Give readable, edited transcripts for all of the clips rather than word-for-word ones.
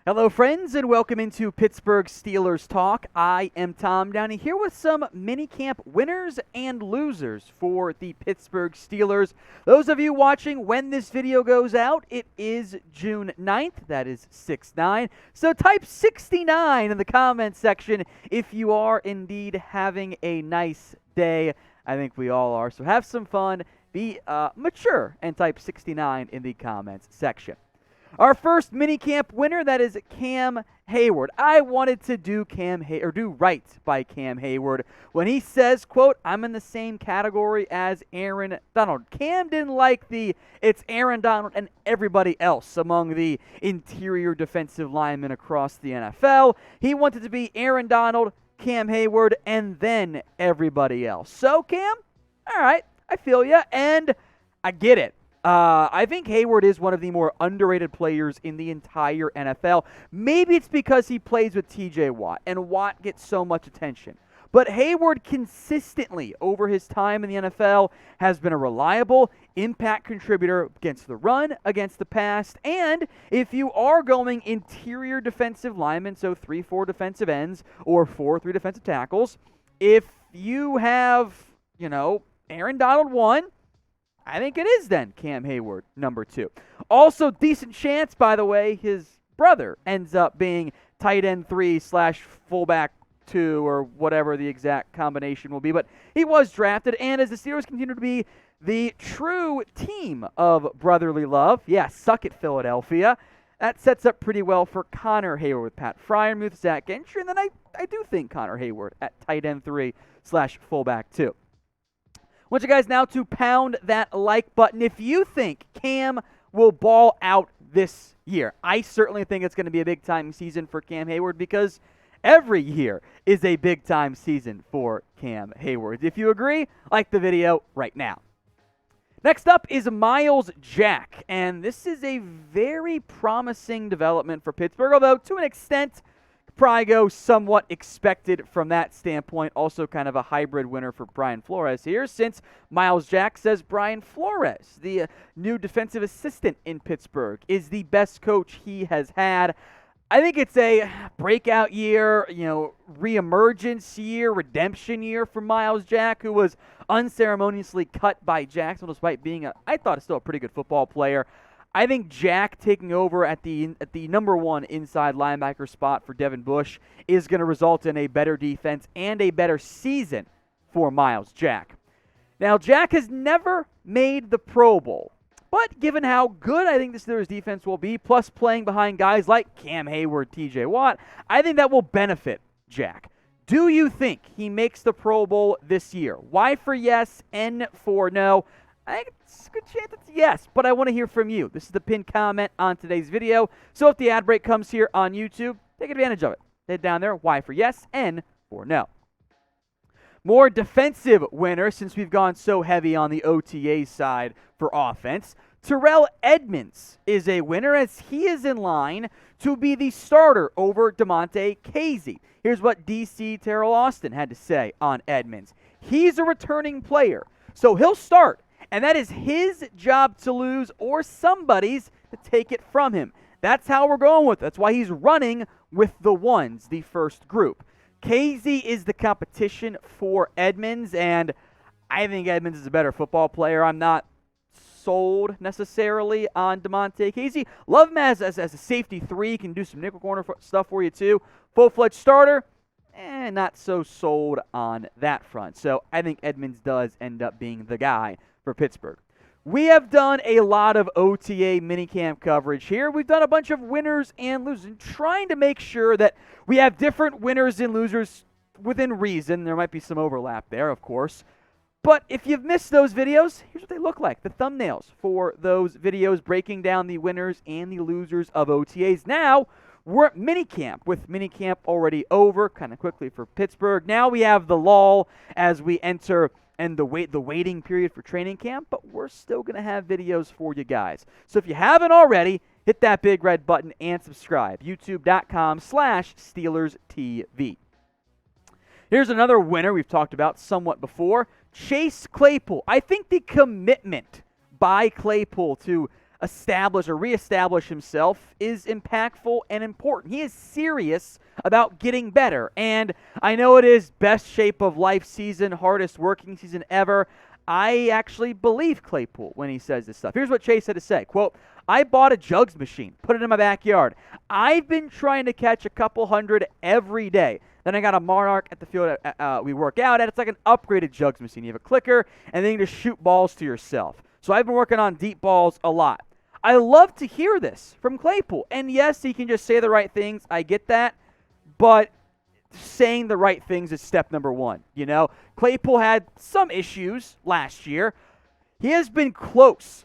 Hello, friends, and welcome into Pittsburgh Steelers Talk. I am Tom Downey here with some minicamp winners and losers for the Pittsburgh Steelers. Those of you watching when this video goes out, it is June 9th. That is 6-9. So type 69 in the comments section if you are indeed having a nice day. I think we all are. So have some fun, be mature, and type 69 in the comments section. Our first minicamp winner, that is Cam Heyward. I wanted to do right by Cam Heyward when he says, quote, "I'm in the same category as Aaron Donald." Cam didn't like it's Aaron Donald and everybody else among the interior defensive linemen across the NFL. He wanted to be Aaron Donald, Cam Heyward, and then everybody else. So, Cam, all right, I feel ya, and I get it. I think Hayward is one of the more underrated players in the entire NFL. Maybe it's because he plays with TJ Watt, and Watt gets so much attention. But Hayward consistently, over his time in the NFL, has been a reliable impact contributor against the run, against the pass, and if you are going interior defensive linemen, so 3-4 defensive ends or 4-3 defensive tackles, if you have, Aaron Donald 1, I think it is then Cam Heyward, number 2. Also, decent chance, by the way, his brother ends up being tight end 3/fullback 2 or whatever the exact combination will be. But he was drafted, and as the Steelers continue to be the true team of brotherly love, suck it, Philadelphia, that sets up pretty well for Connor Heyward with Pat Freiermuth, Zach Gentry, and then I do think Connor Heyward at tight end 3/fullback 2. I want you guys now to pound that like button if you think Cam will ball out this year. I certainly think it's going to be a big-time season for Cam Heyward because every year is a big-time season for Cam Heyward. If you agree, like the video right now. Next up is Myles Jack, and this is a very promising development for Pittsburgh, although to an extent, probably go somewhat expected from that standpoint. Also kind of a hybrid winner for Brian Flores here, since Myles Jack says Brian Flores, the new defensive assistant in Pittsburgh, is the best coach he has had. I think it's a breakout year, reemergence year, redemption year for Myles Jack, who was unceremoniously cut by Jacksonville despite being I thought still a pretty good football player. I think Jack taking over at the number 1 inside linebacker spot for Devin Bush is going to result in a better defense and a better season for Myles Jack. Now, Jack has never made the Pro Bowl, but given how good I think the Steelers defense will be, plus playing behind guys like Cam Heyward, TJ Watt, I think that will benefit Jack. Do you think he makes the Pro Bowl this year? Y for yes, N for no. I think it's a good chance it's yes, but I want to hear from you. This is the pinned comment on today's video. So if the ad break comes here on YouTube, take advantage of it. Head down there, Y for yes, N for no. More defensive winner, since we've gone so heavy on the OTA side for offense. Terrell Edmunds is a winner as he is in line to be the starter over Diontae Johnson. Here's what DC Terrell Austin had to say on Edmunds. He's a returning player, so he'll start. And that is his job to lose or somebody's to take it from him. That's how we're going with it. That's why he's running with the ones, the first group. KZ is the competition for Edmunds, and I think Edmunds is a better football player. I'm not sold necessarily on Diontae Johnson. Love him as a safety 3. Can do some nickel corner stuff for you too. Full-fledged starter. Not so sold on that front. So I think Edmunds does end up being the guy for Pittsburgh. We have done a lot of OTA minicamp coverage here. We've done a bunch of winners and losers, and trying to make sure that we have different winners and losers within reason. There might be some overlap there, of course. But if you've missed those videos, here's what they look like. The thumbnails for those videos breaking down the winners and the losers of OTAs. Now, we're at minicamp, with minicamp already over kind of quickly for Pittsburgh. Now we have the lull as we enter and the waiting period for training camp, but we're still going to have videos for you guys. So if you haven't already, hit that big red button and subscribe. YouTube.com/SteelersTV. Here's another winner we've talked about somewhat before. Chase Claypool. I think the commitment by Claypool to establish or reestablish himself is impactful and important. He is serious about getting better. And I know it is best shape of life season, hardest working season ever. I actually believe Claypool when he says this stuff. Here's what Chase had to say. Quote, I bought a jugs machine, put it in my backyard. I've been trying to catch a couple hundred every day. Then I got a Monarch at the field we work out at. It's like an upgraded jugs machine. You have a clicker, and then you just shoot balls to yourself. So I've been working on deep balls a lot. I love to hear this from Claypool. And yes, he can just say the right things. I get that. But saying the right things is step number one. You know, Claypool had some issues last year. He has been close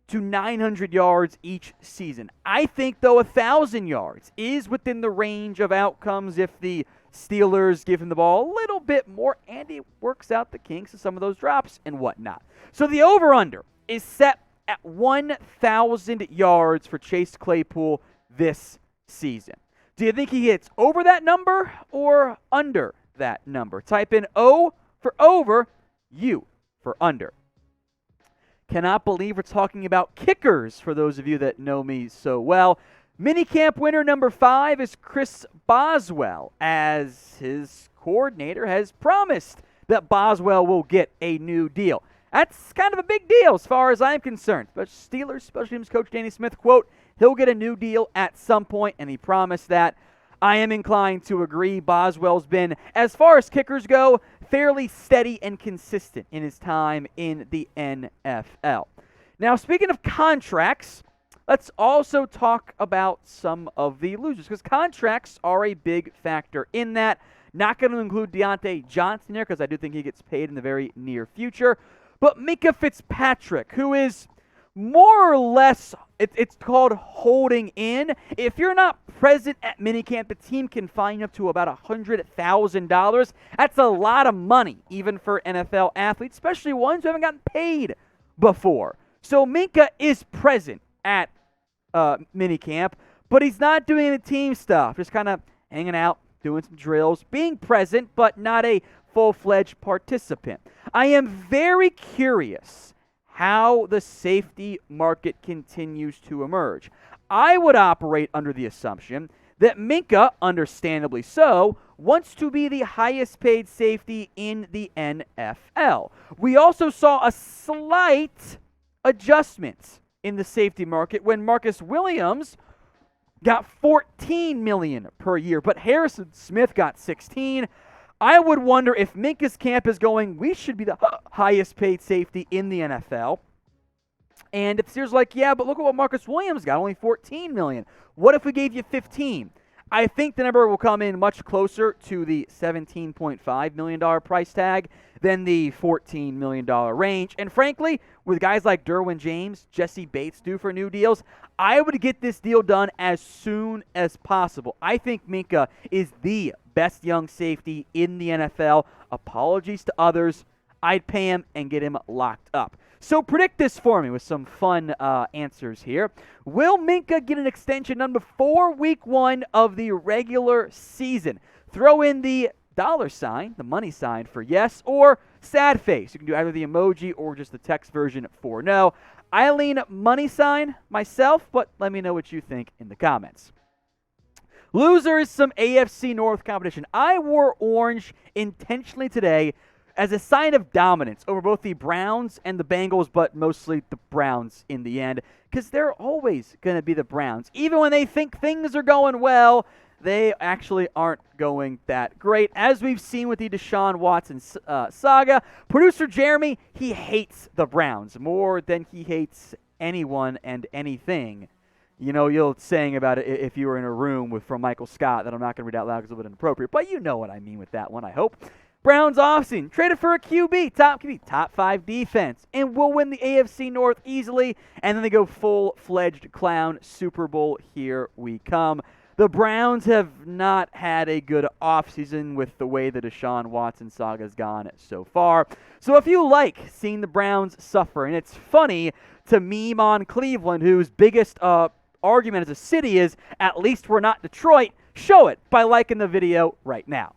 to 900 yards each season. I think, though, 1,000 yards is within the range of outcomes if the Steelers give him the ball a little bit more and he works out the kinks of some of those drops and whatnot. So the over-under is set at 1,000 yards for Chase Claypool this season. Do you think he hits over that number or under that number? Type in O for over, U for under. Cannot believe we're talking about kickers for those of you that know me so well. Minicamp winner number 5 is Chris Boswell, as his coordinator has promised that Boswell will get a new deal. That's kind of a big deal as far as I'm concerned. But Steelers special teams coach Danny Smith, quote, he'll get a new deal at some point, and he promised that. I am inclined to agree. Boswell's been, as far as kickers go, fairly steady and consistent in his time in the NFL. Now, speaking of contracts, let's also talk about some of the losers, because contracts are a big factor in that. Not going to include Diontae Johnson here, because I do think he gets paid in the very near future. But Minkah Fitzpatrick, who is more or less, it's called holding in. If you're not present at minicamp, the team can fine you up to about $100,000. That's a lot of money, even for NFL athletes, especially ones who haven't gotten paid before. So Minkah is present at minicamp, but he's not doing any team stuff, just kind of hanging out, doing some drills, being present, but not a full-fledged participant. I am very curious how the safety market continues to emerge. I would operate under the assumption that Minkah, understandably so, wants to be the highest paid safety in the NFL. We also saw a slight adjustment in the safety market when Marcus Williams got $14 million per year, but Harrison Smith got $16 million. I would wonder if Minkah's camp is going, we should be the highest paid safety in the NFL. And if Steelers like, yeah, but look at what Marcus Williams got, only $14 million. What if we gave you $15 million? I think the number will come in much closer to the $17.5 million price tag than the $14 million range. And frankly, with guys like Derwin James, Jesse Bates due for new deals, I would get this deal done as soon as possible. I think Minkah is the best young safety in the NFL. Apologies to others. I'd pay him and get him locked up. So predict this for me with some fun answers here. Will Minkah get an extension done before week 1 of the regular season? Throw in the $, the money sign for yes, or sad face. You can do either the emoji or just the text version for no. I lean money sign myself, but let me know what you think in the comments. Loser is some AFC North competition. I wore orange intentionally today as a sign of dominance over both the Browns and the Bengals, but mostly the Browns in the end, because they're always going to be the Browns. Even when they think things are going well, they actually aren't going that great. As we've seen with the Deshaun Watson saga, producer Jeremy, he hates the Browns more than he hates anyone and anything. You know, you're saying about it if you were in a room from Michael Scott that I'm not going to read out loud because it's a bit inappropriate, but you know what I mean with that one, I hope. Browns offseason, traded for a QB, top 5 defense, and will win the AFC North easily, and then they go full-fledged clown Super Bowl. Here we come. The Browns have not had a good offseason with the way the Deshaun Watson saga has gone so far. So if you like seeing the Browns suffer, and it's funny to meme on Cleveland, whose biggest argument as a city is, at least we're not Detroit, show it by liking the video right now.